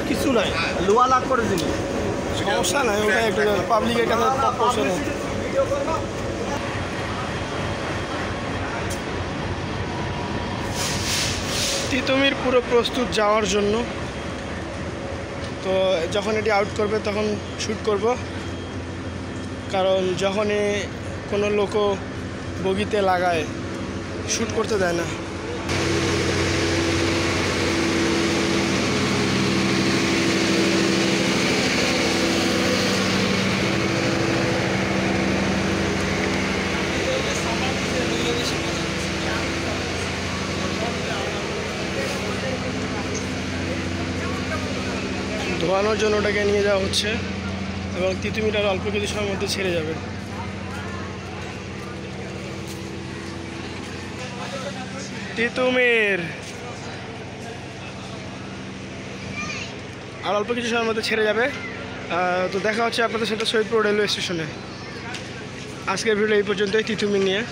কিছু নাই, লোয়া লাগ করে জিনিস সমস্যা নাই, ওটা একটু পাবলিকের কাছে পৌঁছে দেয়। তিতুমির পুরো প্রস্তুত যাওয়ার জন্য। তো যখন এটি আউট করবে তখন শ্যুট করব, কারণ যখনই কোনো লোকও বগিতে লাগায় শ্যুট করতে দেয় না। ধোয়ানোর জন্য ওটাকে নিয়ে যাওয়া হচ্ছে এবং তিতুমির অল্প কিছু সময়ের মধ্যে ছেড়ে যাবে। তিতুমির আর অল্প কিছু সময়ের মধ্যে ছেড়ে যাবে। তো দেখা হচ্ছে আপনাদের সাথে শহীদপুর রেলওয়ে স্টেশনে। আজকের ভিডিও এই পর্যন্তই তিতুমির নিয়ে।